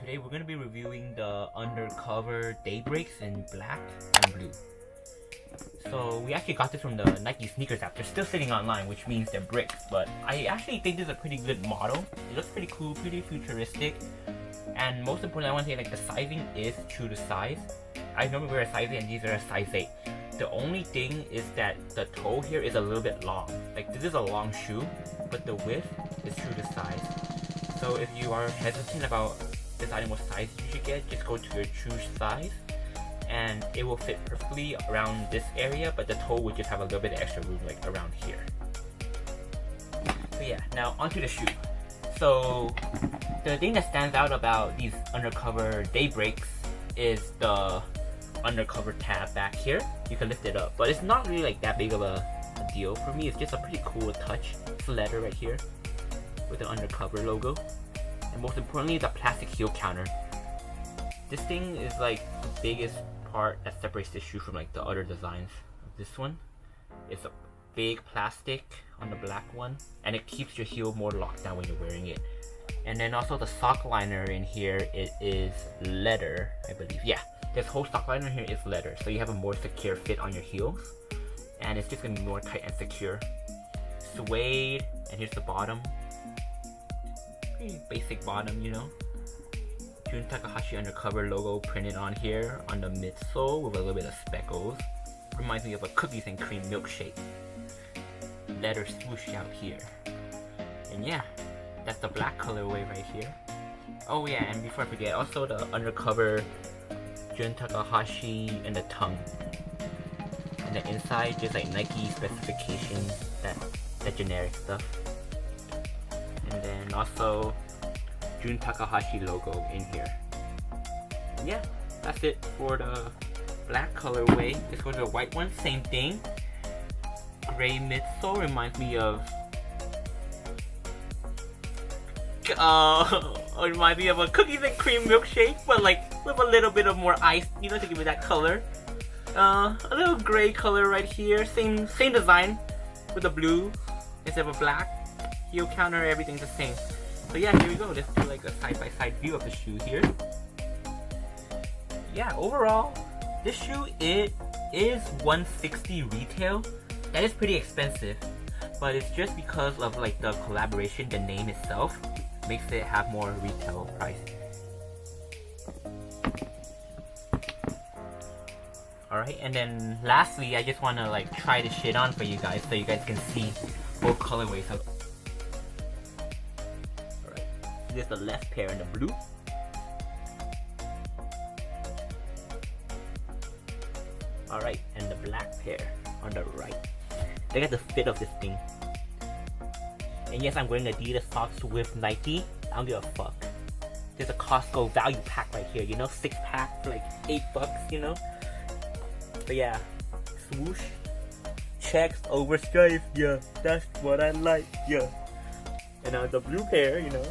Today we're going to be reviewing the Undercover Daybreaks in black and blue. So we actually got this from the Nike sneakers app. They're still sitting online, which means they're bricks, but I actually think this is a pretty good model. It looks pretty cool, pretty futuristic, and most importantly I want to say, like, the sizing is true to size. I normally wear a size 8 and these are a size 8. The only thing is that the toe here is a little bit long. Like, this is a long shoe, but the width is true to size. So if you are hesitant about deciding what size you should get, just go to your true size and it will fit perfectly around this area, but the toe would just have a little bit of extra room, like around here. So yeah, now onto the shoe. So the thing that stands out about these Undercover Daybreaks is the undercover tab back here. You can lift it up, but it's not really like that big of a deal for me. It's just a pretty cool touch. It's a letter right here with the Undercover logo, and most importantly, the plastic heel counter. This thing is like the biggest part that separates this shoe from like the other designs of this one. It's a big plastic on the black one, and it keeps your heel more locked down when you're wearing it. And then also the sock liner in here, it is leather, I believe. Yeah, this whole sock liner here is leather, so you have a more secure fit on your heels, and it's just gonna be more tight and secure. Suede, and here's the bottom. Pretty basic bottom, you know. Jun Takahashi Undercover logo printed on here on the midsole with a little bit of speckles. Reminds me of a cookies and cream milkshake. Leather swoosh out here. And yeah, that's the black colorway right here. Oh yeah, and before I forget, also the Undercover Jun Takahashi and the tongue. And the inside, just like Nike specifications, that generic stuff. And then also Jun Takahashi logo in here. And yeah, that's it for the black colorway. Let's go to the white one, same thing. Gray midsole reminds me of a cookies and cream milkshake, but like with a little bit of more ice, you know, to give it that color. A little gray color right here, same design with the blue instead of a black. Heel counter, everything's the same. So yeah, here we go. Let's do like a side-by-side view of the shoe here. Yeah, overall, this shoe, it is $160 retail. That is pretty expensive, but it's just because of like the collaboration, the name itself makes it have more retail price. Alright, and then lastly, I just want to like try this shit on for you guys so you guys can see both colorways of. Alright, this is the left pair in the blue. Alright, and the black pair on the right. Look at the fit of this thing. And yes, I'm wearing Adidas socks with Nike. I don't give a fuck. There's a Costco value pack right here, you know, 6-pack for like $8, you know. But yeah, swoosh, checks over stripes, yeah, that's what I like, yeah. And the blue pair, you know.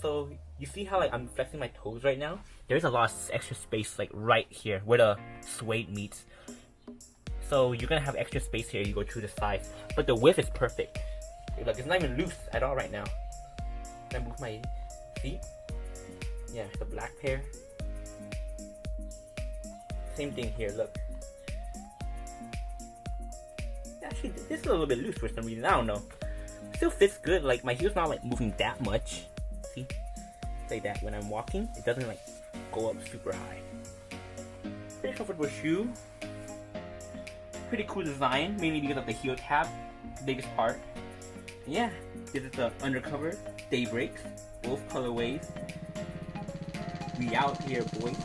So you see how like I'm flexing my toes right now? There's a lot of extra space like right here where the suede meets. So you're gonna have extra space here. You go through the size, but the width is perfect. Like, it's not even loose at all right now. Can I move my feet? Yeah, the black pair. Same thing here, look. Actually, this is a little bit loose for some reason, I don't know. Still fits good, like my heel's not like moving that much. See? It's like that when I'm walking, it doesn't like go up super high. Pretty comfortable shoe. Pretty cool design, mainly because of the heel tab, biggest part. Yeah, this is the Undercover Daybreaks, both colorways. We out here, boys.